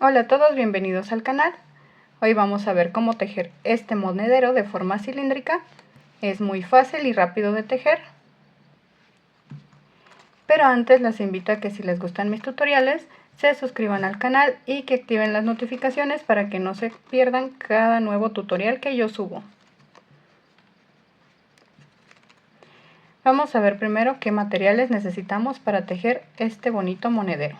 Hola a todos, bienvenidos al canal. Hoy vamos a ver cómo tejer este monedero de forma cilíndrica. Es muy fácil y rápido de tejer. Pero antes les invito a que si les gustan mis tutoriales, se suscriban al canal y que activen las notificaciones para que no se pierdan cada nuevo tutorial que yo subo. Vamos a ver primero qué materiales necesitamos para tejer este bonito monedero.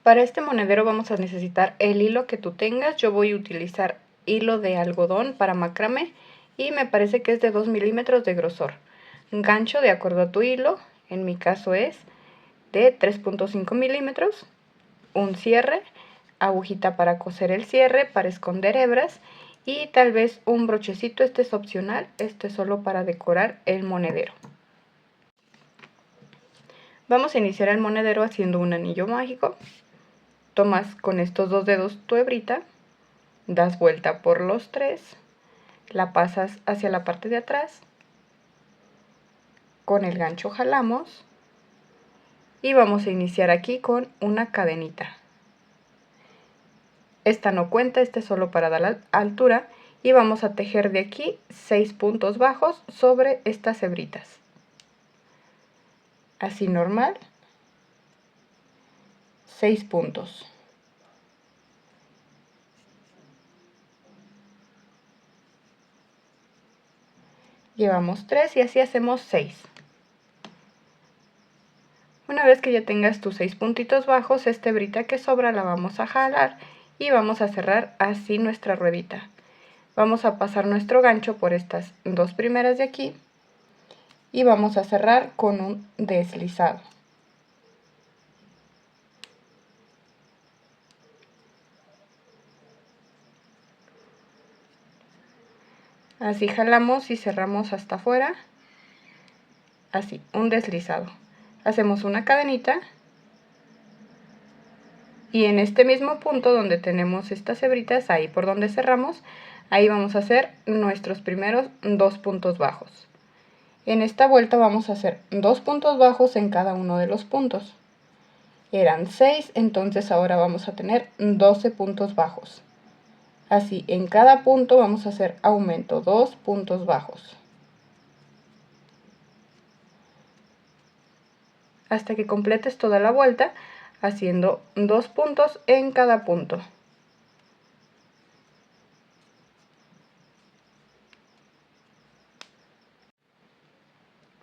Para este monedero vamos a necesitar el hilo que tú tengas. Yo voy a utilizar hilo de algodón para macramé y me parece que es de 2 milímetros de grosor. Gancho de acuerdo a tu hilo, en mi caso es de 3.5 milímetros. Un cierre, agujita para coser el cierre, para esconder hebras y tal vez un brochecito. Este es opcional, este es solo para decorar el monedero. Vamos a iniciar el monedero haciendo un anillo mágico. Tomas con estos dos dedos tu hebrita, das vuelta por los tres, la pasas hacia la parte de atrás, con el gancho jalamos y vamos a iniciar aquí con una cadenita. Esta no cuenta, esta es solo para dar la altura y vamos a tejer de aquí 6 puntos bajos sobre estas hebritas. Así normal, 6 puntos. Llevamos 3 y así hacemos 6. Una vez que ya tengas tus 6 puntitos bajos, esta hebrita que sobra la vamos a jalar y vamos a cerrar así nuestra ruedita. Vamos a pasar nuestro gancho por estas dos primeras de aquí y vamos a cerrar con un deslizado. Así jalamos y cerramos hasta afuera, así, un deslizado. Hacemos una cadenita y en este mismo punto donde tenemos estas hebritas, ahí por donde cerramos, ahí vamos a hacer nuestros primeros 2 puntos bajos. En esta vuelta vamos a hacer 2 puntos bajos en cada uno de los puntos. Eran 6, entonces ahora vamos a tener 12 puntos bajos. Así, en cada punto vamos a hacer aumento, 2 puntos bajos. Hasta que completes toda la vuelta, haciendo 2 puntos en cada punto.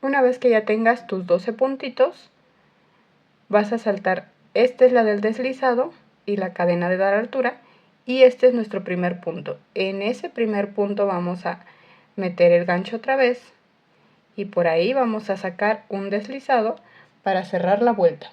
Una vez que ya tengas tus 12 puntitos, vas a saltar, esta es la del deslizado y la cadena de dar altura, y este es nuestro primer punto. En ese primer punto vamos a meter el gancho otra vez y por ahí vamos a sacar un deslizado para cerrar la vuelta.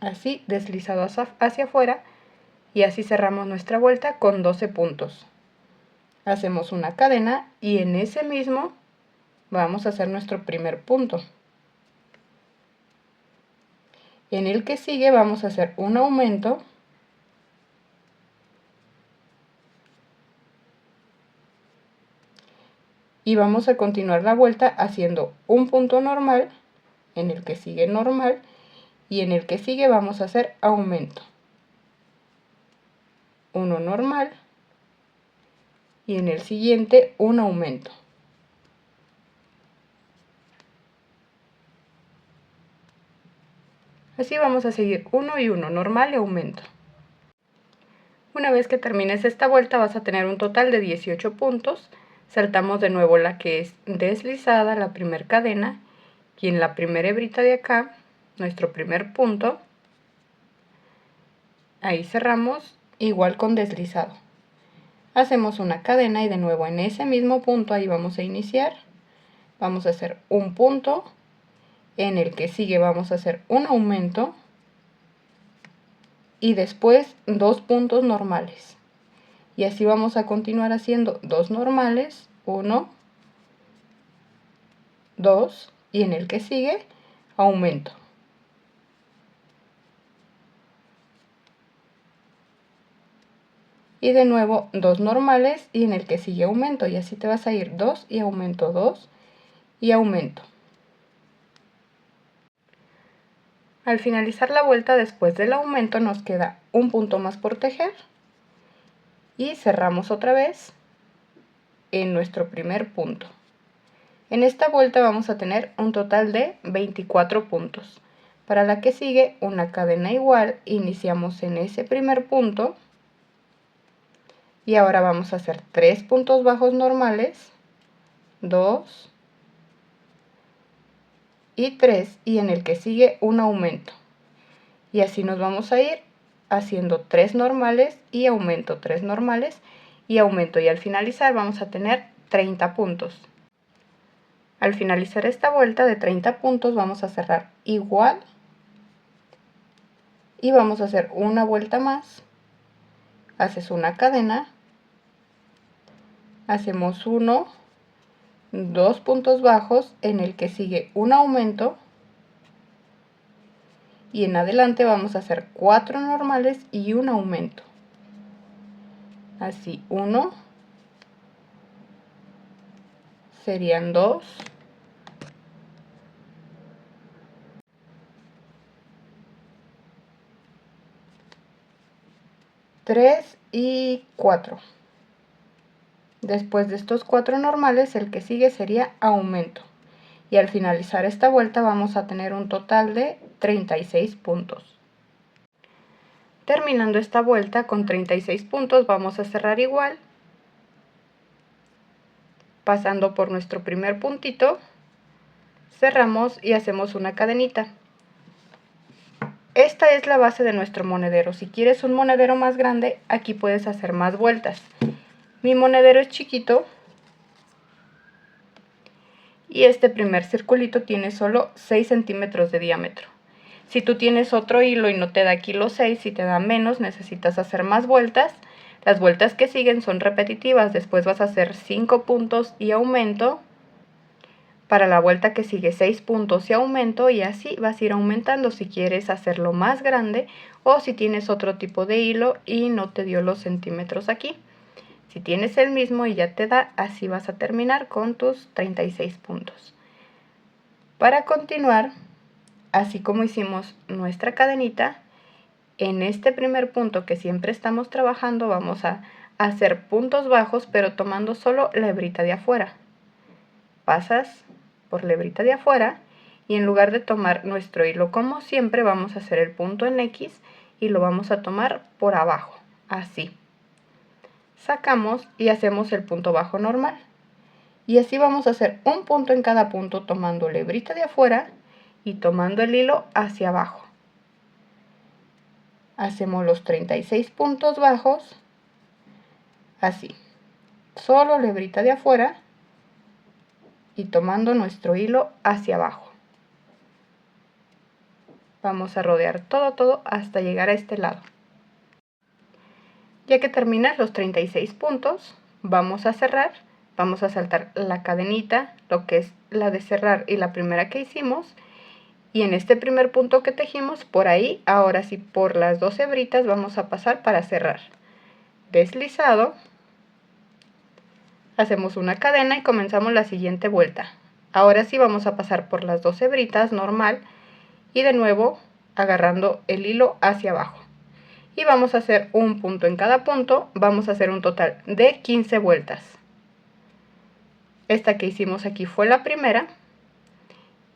Así, deslizado hacia afuera, y así cerramos nuestra vuelta con 12 puntos. Hacemos una cadena y en ese mismo vamos a hacer nuestro primer punto. En el que sigue vamos a hacer un aumento y vamos a continuar la vuelta haciendo un punto normal, en el que sigue normal y en el que sigue vamos a hacer aumento. Uno normal y en el siguiente un aumento. Así vamos a seguir uno y uno, normal y aumento. Una vez que termines esta vuelta vas a tener un total de 18 puntos. Saltamos de nuevo la que es deslizada, la primera cadena, y en la primera hebrita de acá, nuestro primer punto, ahí cerramos igual con deslizado. Hacemos una cadena y de nuevo en ese mismo punto ahí vamos a iniciar. Vamos a hacer un punto, en el que sigue vamos a hacer un aumento y después 2 puntos normales. Y así vamos a continuar haciendo 2 normales, 1, 2 y en el que sigue aumento. y de nuevo 2 normales y en el que sigue aumento, y así te vas a ir 2 y aumento, 2 y aumento. Al finalizar la vuelta después del aumento nos queda un punto más por tejer y cerramos otra vez en nuestro primer punto. En esta vuelta vamos a tener un total de 24 puntos. Para la que sigue, una cadena igual, iniciamos en ese primer punto y ahora vamos a hacer 3 puntos bajos normales, 2 y 3, y en el que sigue un aumento. Y así nos vamos a ir haciendo 3 normales y aumento, 3 normales y aumento, y al finalizar vamos a tener 30 puntos. Al finalizar esta vuelta de 30 puntos vamos a cerrar igual y vamos a hacer una vuelta más. Haces una cadena, hacemos 1, 2 puntos bajos en el que sigue un aumento y en adelante vamos a hacer 4 normales y un aumento. Así, 1, serían 2, 3 y 4. Después de estos 4 normales, el que sigue sería aumento. Y al finalizar esta vuelta vamos a tener un total de 36 puntos. Terminando esta vuelta con 36 puntos vamos a cerrar igual, pasando por nuestro primer puntito, cerramos y hacemos una cadenita. Esta es la base de nuestro monedero. Si quieres un monedero más grande, aquí puedes hacer más vueltas. Mi monedero es chiquito y este primer circulito tiene solo 6 centímetros de diámetro. Si tú tienes otro hilo y no te da aquí los 6, si te da menos, necesitas hacer más vueltas. Las vueltas que siguen son repetitivas, después vas a hacer 5 puntos y aumento. Para la vuelta que sigue 6 puntos y aumento, y así vas a ir aumentando si quieres hacerlo más grande o si tienes otro tipo de hilo y no te dio los centímetros aquí. Si tienes el mismo y ya te da, así vas a terminar con tus 36 puntos. Para continuar, así como hicimos nuestra cadenita, en este primer punto que siempre estamos trabajando vamos a hacer puntos bajos, pero tomando solo la hebrita de afuera. Pasas por la hebrita de afuera y en lugar de tomar nuestro hilo como siempre, vamos a hacer el punto en X y lo vamos a tomar por abajo, así. Sacamos y hacemos el punto bajo normal. Y así vamos a hacer un punto en cada punto tomando la hebrita de afuera y tomando el hilo hacia abajo. Hacemos los 36 puntos bajos, así. Solo la hebrita de afuera y tomando nuestro hilo hacia abajo. Vamos a rodear todo hasta llegar a este lado. Ya que terminas los 36 puntos, vamos a cerrar, vamos a saltar la cadenita, lo que es la de cerrar y la primera que hicimos, y en este primer punto que tejimos, por ahí, ahora sí, por las 2 hebritas vamos a pasar para cerrar. Deslizado, hacemos una cadena y comenzamos la siguiente vuelta. Ahora sí vamos a pasar por las 2 hebritas normal y de nuevo agarrando el hilo hacia abajo. Y vamos a hacer un punto en cada punto, vamos a hacer un total de 15 vueltas. Esta que hicimos aquí fue la primera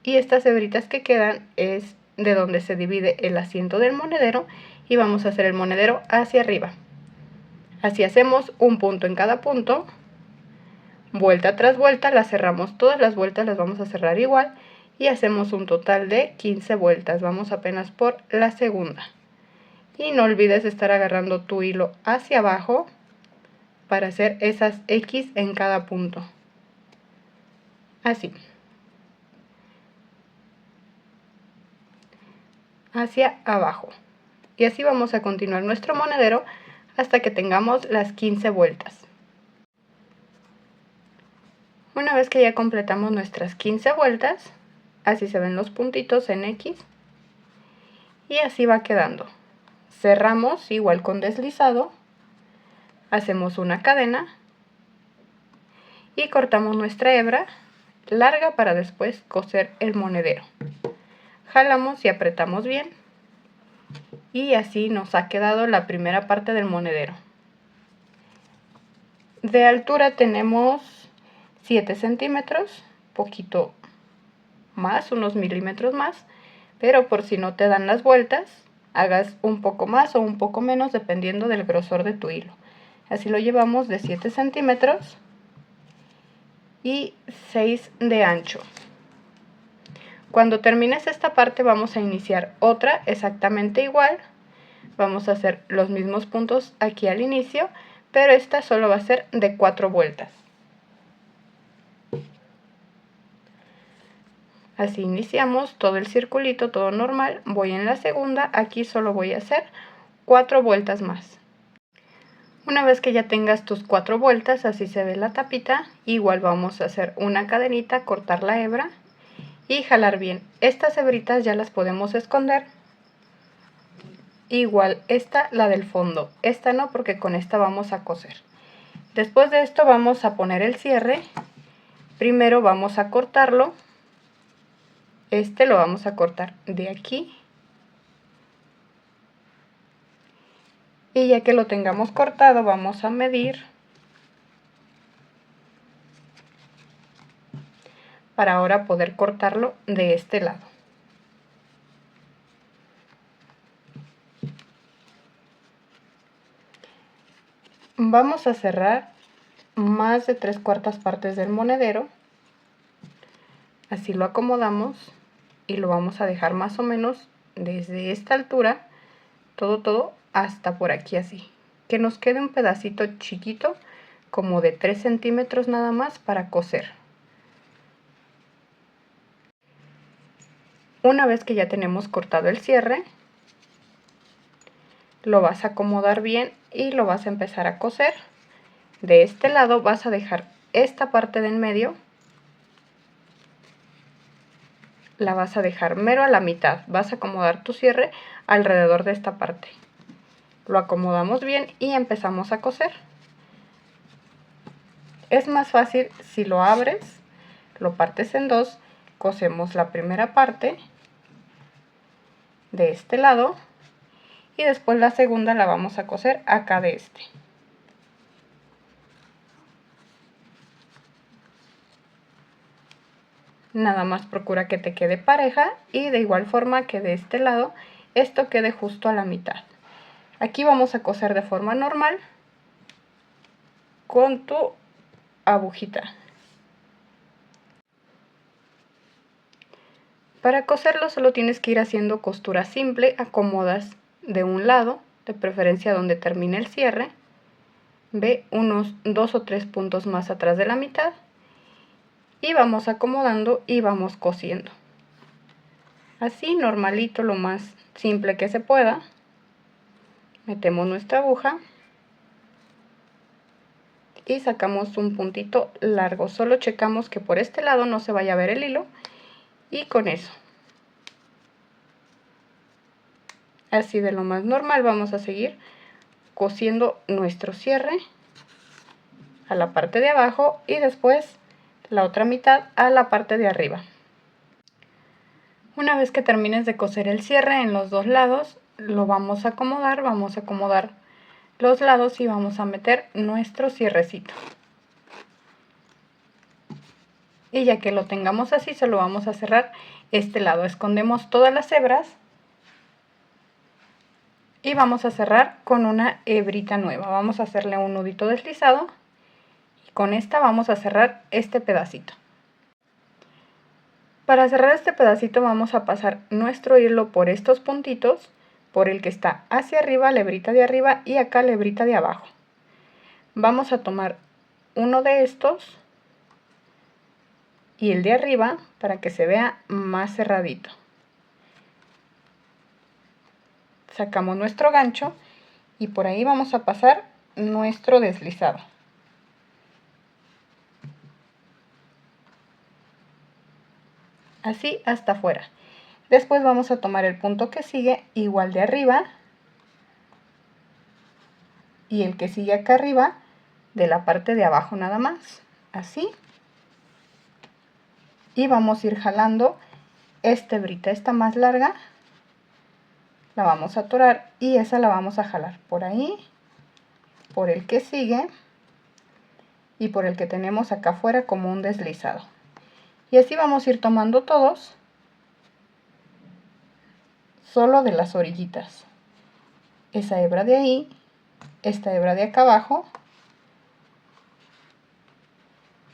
y estas hebritas que quedan es de donde se divide el asiento del monedero y vamos a hacer el monedero hacia arriba. Así hacemos un punto en cada punto, vuelta tras vuelta, las cerramos, todas las vueltas las vamos a cerrar igual y hacemos un total de 15 vueltas. Vamos apenas por la segunda. Y no olvides estar agarrando tu hilo hacia abajo para hacer esas X en cada punto. Así. Hacia abajo. Y así vamos a continuar nuestro monedero hasta que tengamos las 15 vueltas. Una vez que ya completamos nuestras 15 vueltas, así se ven los puntitos en X. Y así va quedando. Cerramos igual con deslizado, hacemos una cadena y cortamos nuestra hebra larga para después coser el monedero. Jalamos y apretamos bien y así nos ha quedado la primera parte del monedero. De altura tenemos 7 centímetros, poquito más, unos milímetros más, pero por si no te dan las vueltas, hagas un poco más o un poco menos dependiendo del grosor de tu hilo. Así lo llevamos de 7 centímetros y 6 de ancho. Cuando termines esta parte vamos a iniciar otra exactamente igual. Vamos a hacer los mismos puntos aquí al inicio, pero esta solo va a ser de 4 vueltas. Así iniciamos todo el circulito, todo normal. Voy en la segunda, aquí solo voy a hacer 4 vueltas más. Una vez que ya tengas tus 4 vueltas, así se ve la tapita, igual vamos a hacer una cadenita, cortar la hebra y jalar bien. Estas hebritas ya las podemos esconder. Igual esta, la del fondo, esta no porque con esta vamos a coser. Después de esto vamos a poner el cierre. Primero vamos a cortarlo. Este lo vamos a cortar de aquí. Y ya que lo tengamos cortado vamos a medir para ahora poder cortarlo de este lado. Vamos a cerrar más de 3/4 partes del monedero. Así lo acomodamos y lo vamos a dejar más o menos desde esta altura, todo hasta por aquí así. Que nos quede un pedacito chiquito, como de 3 centímetros nada más para coser. Una vez que ya tenemos cortado el cierre, lo vas a acomodar bien y lo vas a empezar a coser. De este lado vas a dejar esta parte de en medio, la vas a dejar mero a la mitad. Vas a acomodar tu cierre alrededor de esta parte. Lo acomodamos bien y empezamos a coser. Es más fácil si lo abres, lo partes en dos, cosemos la primera parte de este lado y después la segunda la vamos a coser acá de este. Nada más procura que te quede pareja y de igual forma que de este lado esto quede justo a la mitad. Aquí vamos a coser de forma normal con tu agujita. Para coserlo solo tienes que ir haciendo costura simple, acomodas de un lado, de preferencia donde termine el cierre, ve unos 2 o 3 puntos más atrás de la mitad y vamos acomodando y vamos cosiendo. Así normalito, lo más simple que se pueda. Metemos nuestra aguja y sacamos un puntito largo. Solo checamos que por este lado no se vaya a ver el hilo y con eso. Así de lo más normal vamos a seguir cosiendo nuestro cierre a la parte de abajo y después la otra mitad a la parte de arriba. Una vez que termines de coser el cierre en los dos lados, lo vamos a acomodar los lados y vamos a meter nuestro cierrecito. Y ya que lo tengamos así, solo vamos a cerrar este lado. Escondemos todas las hebras y vamos a cerrar con una hebrita nueva. Vamos a hacerle un nudito deslizado y con esta vamos a cerrar este pedacito. Para cerrar este pedacito vamos a pasar nuestro hilo por estos puntitos, por el que está hacia arriba, la hebrita de arriba y acá la hebrita de abajo. Vamos a tomar uno de estos y el de arriba para que se vea más cerradito. Sacamos nuestro gancho y por ahí vamos a pasar nuestro deslizado. Así hasta afuera. Después vamos a tomar el punto que sigue, igual de arriba, y el que sigue acá arriba de la parte de abajo nada más, así. Y vamos a ir jalando esta hebrita, esta más larga, la vamos a atorar y esa la vamos a jalar por ahí, por el que sigue y por el que tenemos acá afuera como un deslizado. Y así vamos a ir tomando todos, solo de las orillitas. Esa hebra de ahí, esta hebra de acá abajo,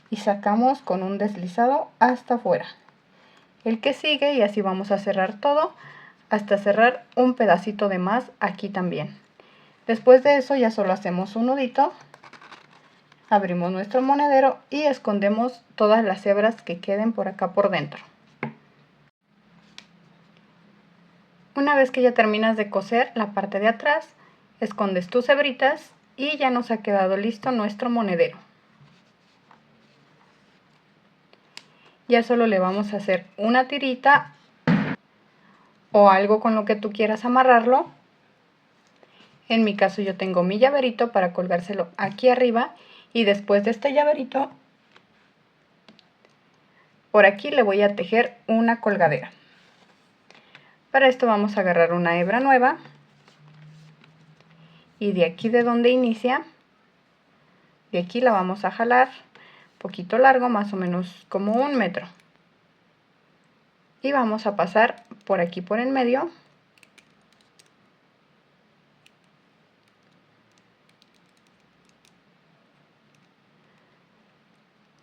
y sacamos con un deslizado hasta afuera. El que sigue y así vamos a cerrar todo hasta cerrar un pedacito de más aquí también. Después de eso ya solo hacemos un nudito, abrimos nuestro monedero y escondemos todas las hebras que queden por acá por dentro. Una vez que ya terminas de coser la parte de atrás, escondes tus hebritas y ya nos ha quedado listo nuestro monedero. Ya solo le vamos a hacer una tirita o algo con lo que tú quieras amarrarlo. En mi caso yo tengo mi llaverito para colgárselo aquí arriba y después de este llaverito por aquí le voy a tejer una colgadera. Para esto vamos a agarrar una hebra nueva y de aquí de donde inicia, de aquí la vamos a jalar poquito largo, más o menos como 1 metro, y vamos a pasar por aquí por en medio.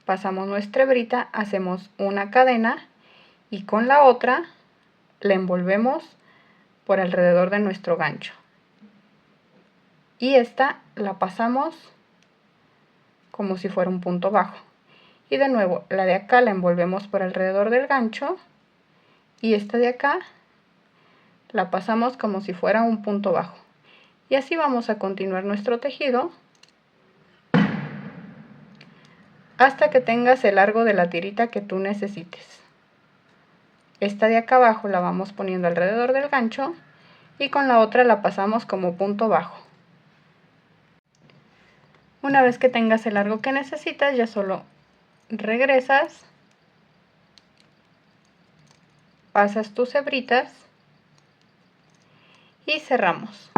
Pasamos nuestra hebrita, hacemos una cadena y con la otra la envolvemos por alrededor de nuestro gancho. Y esta la pasamos como si fuera un punto bajo. Y de nuevo, la de acá la envolvemos por alrededor del gancho. Y esta de acá la pasamos como si fuera un punto bajo. Y así vamos a continuar nuestro tejido hasta que tengas el largo de la tirita que tú necesites. Esta de acá abajo la vamos poniendo alrededor del gancho y con la otra la pasamos como punto bajo. Una vez que tengas el largo que necesitas, ya solo regresas, pasas tus hebritas y cerramos.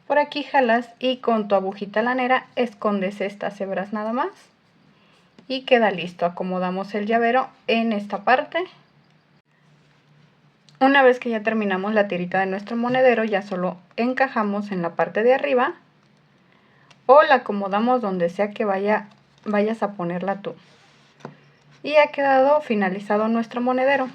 Por aquí jalas y con tu agujita lanera escondes estas hebras nada más y queda listo. Acomodamos el llavero en esta parte. Una vez que ya terminamos la tirita de nuestro monedero, ya solo encajamos en la parte de arriba o la acomodamos donde sea que vayas a ponerla tú. Y ha quedado finalizado nuestro monedero.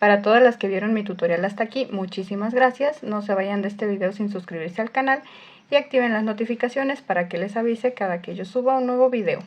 Para todas las que vieron mi tutorial hasta aquí, muchísimas gracias. No se vayan de este video sin suscribirse al canal y activen las notificaciones para que les avise cada que yo suba un nuevo video.